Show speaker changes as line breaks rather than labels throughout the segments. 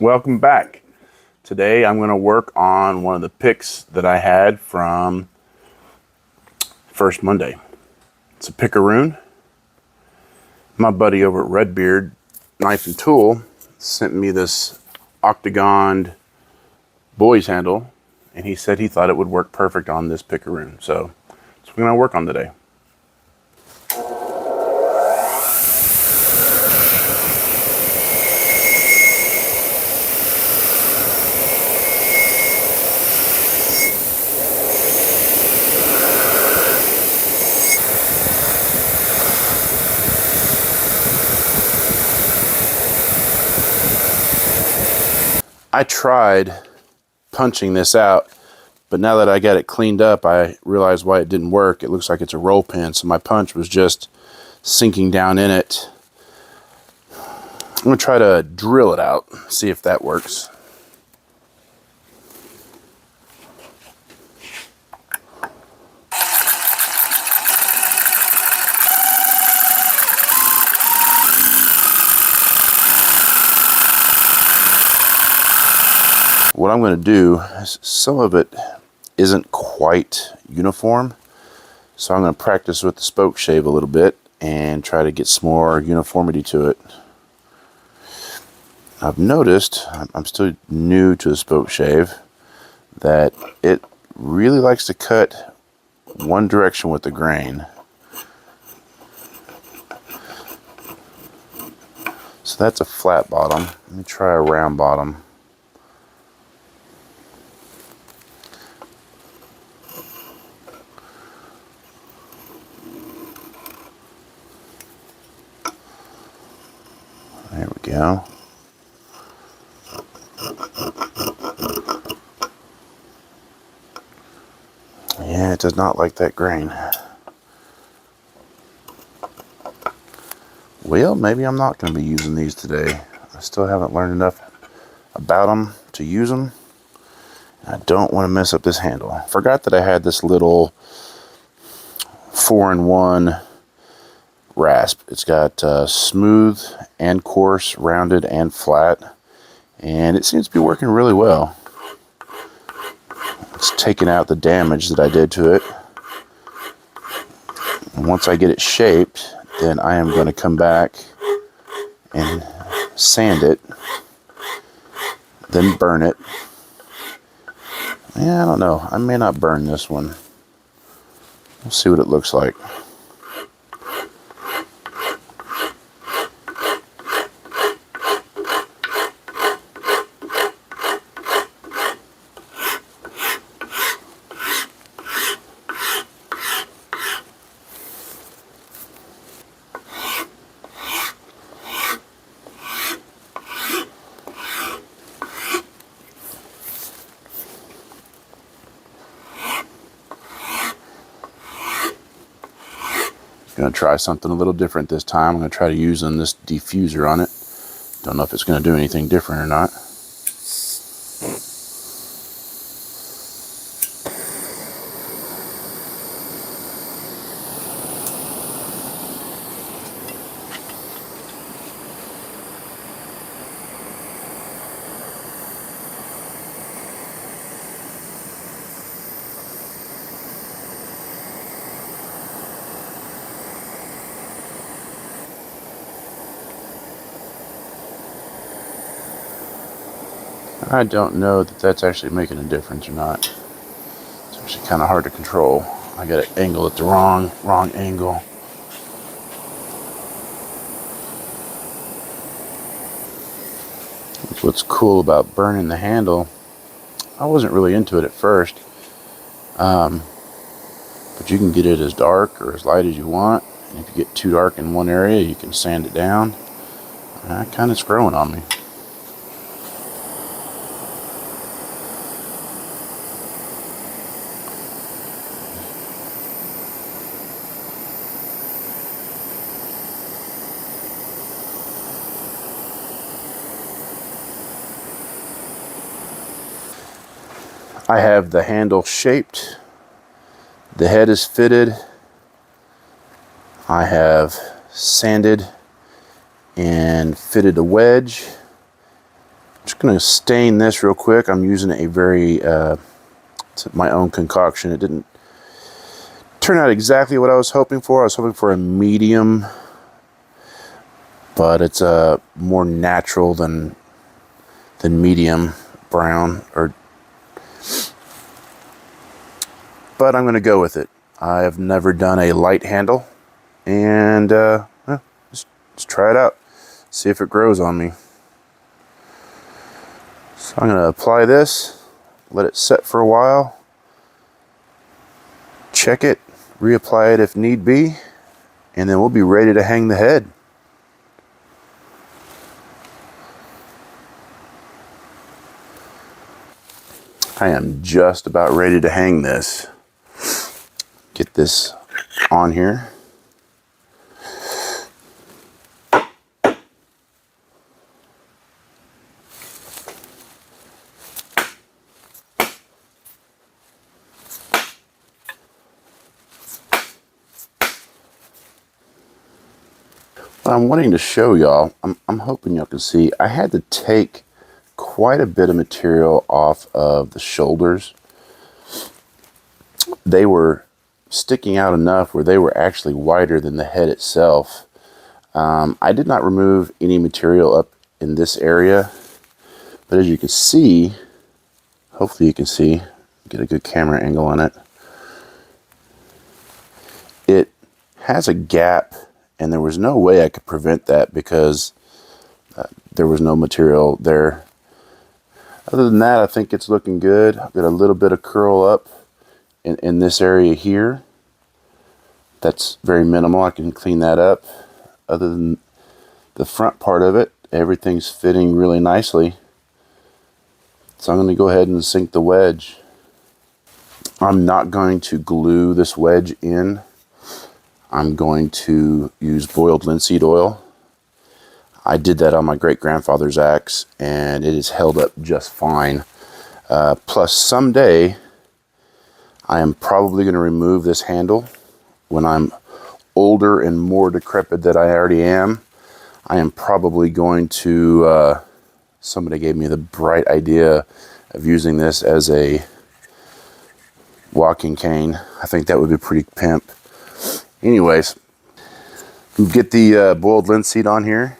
Welcome back. Today I'm going to work on one of the picks that I had from First Monday. It's a Pickaroon. My buddy over at Redbeard Knife and Tool sent me this octagon boys handle, and he said he thought it would work perfect on this Pickaroon. So that's what we're going to work on today. I tried punching this out, but now that I got it cleaned up, I realized why it didn't work. It looks like it's a roll pin, so my punch was just sinking down in it. I'm going to try to drill it out, see if that works. What I'm going to do is, some of it isn't quite uniform, so I'm going to practice with the spoke shave a little bit and try to get some more uniformity to it. I've noticed, I'm still new to the spoke shave, that it really likes to cut one direction with the grain. So that's a flat bottom. Let me try a round bottom. There we go. Yeah, it does not like that grain. Well, maybe I'm not going to be using these today. I still haven't learned enough about them to use them. I don't want to mess up this handle. I forgot that I had this little 4-in-1 rasp. It's got smooth and coarse, rounded and flat, and it seems to be working really well. It's taking out the damage that I did to it. And once I get it shaped, then I am going to come back and sand it, then burn it. Yeah, I don't know. I may not burn this one. We'll see what it looks like. Going to try something a little different this time. I'm going to try to use this diffuser on it. Don't know if it's going to do anything different or not. I don't know that that's actually making a difference or not. It's actually kind of hard to control. I got it angled at the wrong angle. What's cool about burning the handle, I wasn't really into it at first, but you can get it as dark or as light as you want. And if you get too dark in one area, you can sand it down. That kind of growing on me. I have the handle shaped, the head is fitted, I have sanded and fitted a wedge, which going to stain this real quick. I'm using a very, it's my own concoction. It didn't turn out exactly what I was hoping for. I was hoping for a medium, but it's more natural than medium brown. But I'm going to go with it. I have never done a light handle, and let's try it out. See if it grows on me. So I'm going to apply this, let it set for a while, check it, reapply it if need be, and then we'll be ready to hang the head. I am just about ready to hang this. Get this on here. What I'm wanting to show y'all, I'm hoping y'all can see, I had to take quite a bit of material off of the shoulders. They were sticking out enough where they were actually wider than the head itself. I did not remove any material up in this area, but as you can see, hopefully you can see, get a good camera angle on it. It has a gap, and there was no way I could prevent that because there was no material there. Other than that, I think it's looking good. I've got a little bit of curl up in this area here. That's very minimal. I can clean that up. Other than the front part of it, everything's fitting really nicely. So I'm going to go ahead and sink the wedge. I'm not going to glue this wedge in. I'm going to use boiled linseed oil. I did that on my great-grandfather's axe, and it has held up just fine. Plus, someday, I am probably going to remove this handle when I'm older and more decrepit than I already am. I am probably going to, somebody gave me the bright idea of using this as a walking cane. I think that would be pretty pimp. Anyways, get the boiled linseed on here,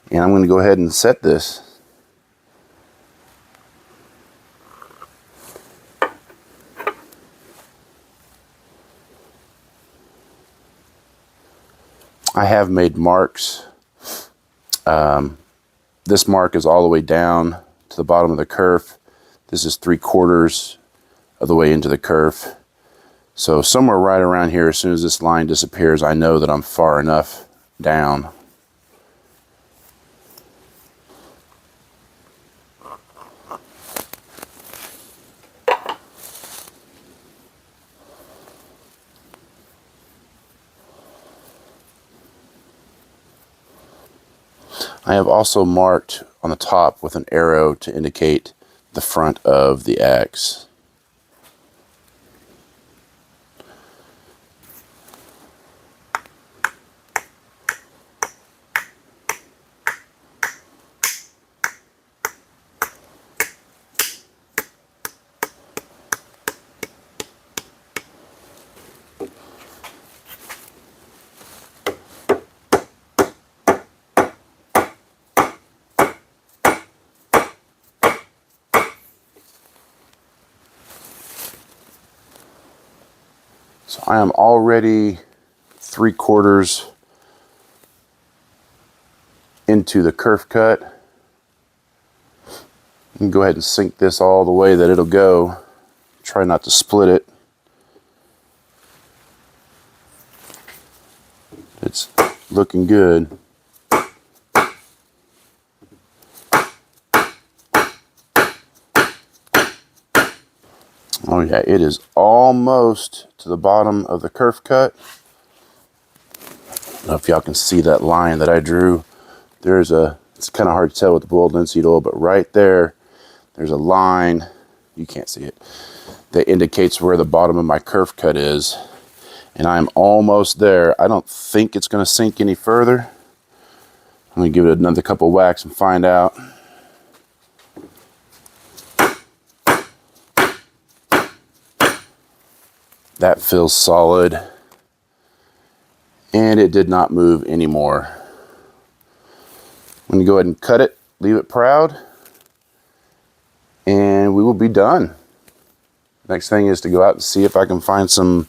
and I'm going to go ahead and set this. I have made marks. This mark is all the way down to the bottom of the kerf. This is 3/4 of the way into the kerf. So somewhere right around here, as soon as this line disappears, I know that I'm far enough down. I have also marked on the top with an arrow to indicate the front of the axe. So I am already 3/4 into the kerf cut. You can go ahead and sink this all the way that it'll go. Try not to split it. It's looking good. Oh yeah, it is almost to the bottom of the kerf cut. I don't know if y'all can see that line that I drew. It's kind of hard to tell with the boiled linseed oil, but right there, there's a line, you can't see it, that indicates where the bottom of my kerf cut is. And I'm almost there. I don't think it's going to sink any further. I'm going to give it another couple whacks and find out. That feels solid. And it did not move anymore. I'm going to go ahead and cut it, leave it proud, and we will be done. Next thing is to go out and see if I can find some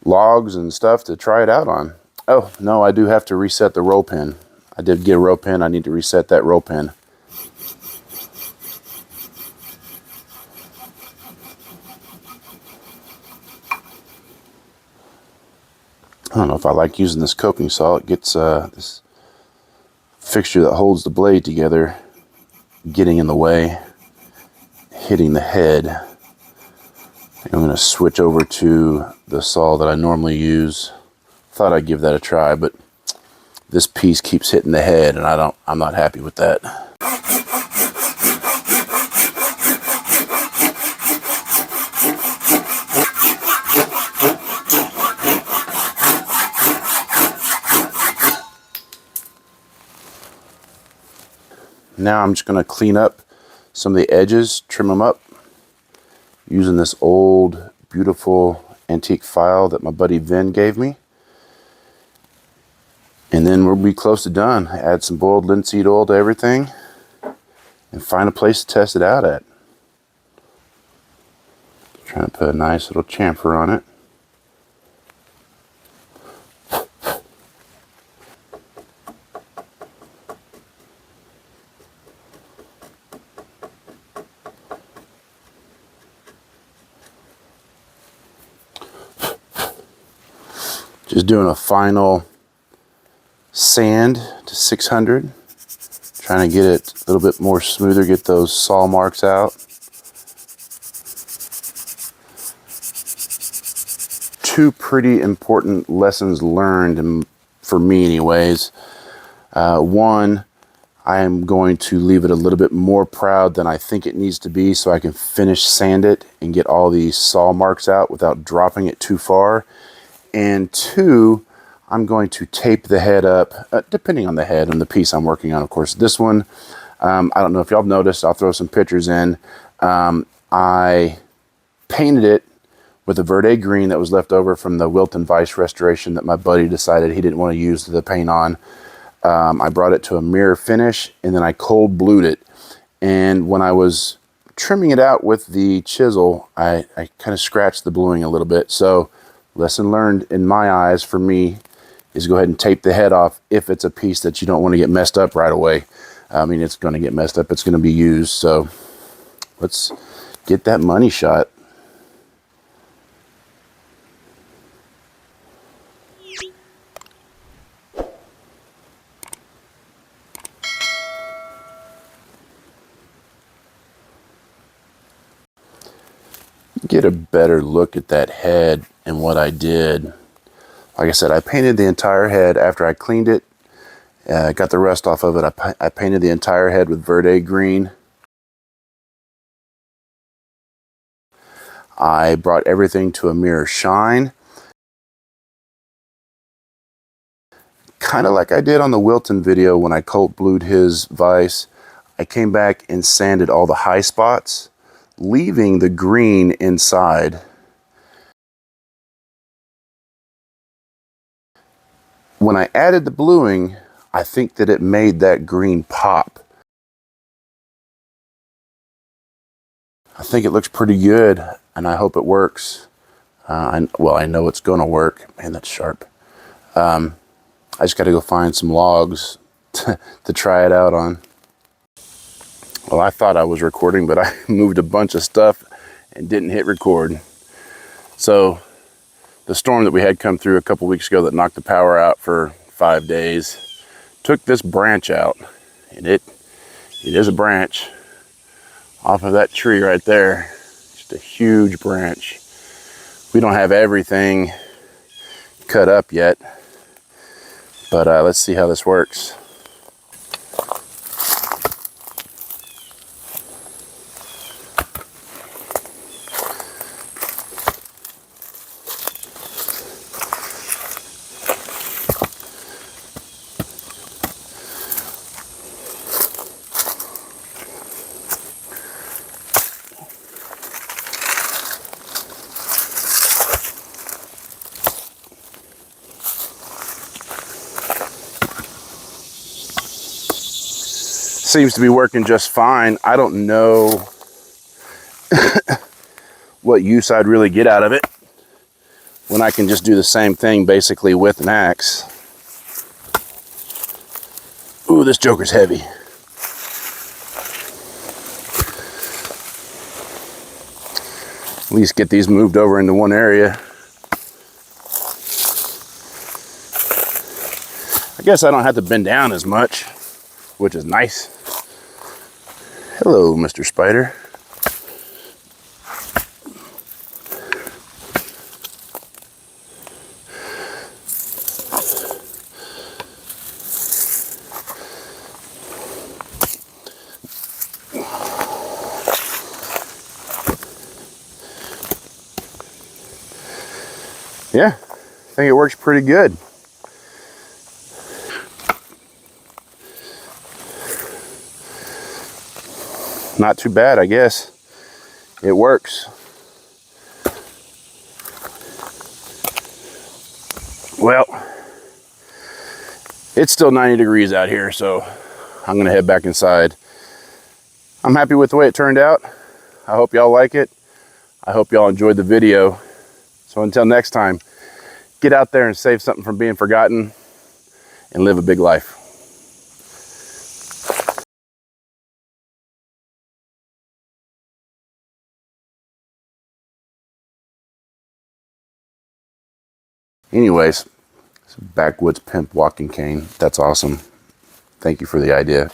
logs and stuff to try it out on. Oh, no, I do have to reset the roll pin. I did get a roll pin. I need to reset that roll pin. I don't know if I like using this coping saw. It gets this fixture that holds the blade together getting in the way, hitting the head. I'm going to switch over to the saw that I normally use. Thought I'd give that a try, but this piece keeps hitting the head, and I'm not happy with that. Now I'm just going to clean up some of the edges, trim them up, using this old, beautiful antique file that my buddy Vin gave me. And then we'll be close to done. Add some boiled linseed oil to everything and find a place to test it out at. Trying to put a nice little chamfer on it. Just doing a final sand to 600. Trying to get it a little bit more smoother, get those saw marks out. Two pretty important lessons learned, and for me anyways. One, I am going to leave it a little bit more proud than I think it needs to be so I can finish sand it and get all these saw marks out without dropping it too far. And two, I'm going to tape the head up, depending on the head and the piece I'm working on. Of course, this one, I don't know if y'all have noticed, I'll throw some pictures in. I painted it with a verde green that was left over from the Wilton Vice restoration that my buddy decided he didn't want to use the paint on. I brought it to a mirror finish, and then I cold blued it. And when I was trimming it out with the chisel, I kind of scratched the bluing a little bit. So lesson learned in my eyes for me is go ahead and tape the head off if it's a piece that you don't want to get messed up right away. I mean, it's going to get messed up. It's going to be used. So let's get that money shot. Get a better look at that head and what I did. Like I said, I painted the entire head after I cleaned it. Got the rust off of it. I painted the entire head with verde green. I brought everything to a mirror shine. Kind of like I did on the Wilton video when I cold blued his vise. I came back and sanded all the high spots, leaving the green inside. When I added the bluing, I think that it made that green pop. I think it looks pretty good, and I hope it works. Well, I know it's gonna work. Man, that's sharp. I just gotta go find some logs to try it out on. Well, I thought I was recording, but I moved a bunch of stuff and didn't hit record. So the storm that we had come through a couple weeks ago that knocked the power out for 5 days took this branch out, and it is a branch off of that tree right there. Just a huge branch. We don't have everything cut up yet, but let's see how this works. seems to be working just fine. I don't know what use I'd really get out of it when I can just do the same thing basically with an axe. Ooh, this joker's heavy. At least get these moved over into one area. I guess I don't have to bend down as much, which is nice. Hello, Mr. Spider. Yeah, I think it works pretty good. Not too bad, I guess. It works. Well, it's still 90 degrees out here, so I'm gonna head back inside. I'm happy with the way it turned out. I hope y'all like it. I hope y'all enjoyed the video. So until next time, get out there and save something from being forgotten and live a big life. Anyways, it's a backwoods pimp walking cane. That's awesome. Thank you for the idea.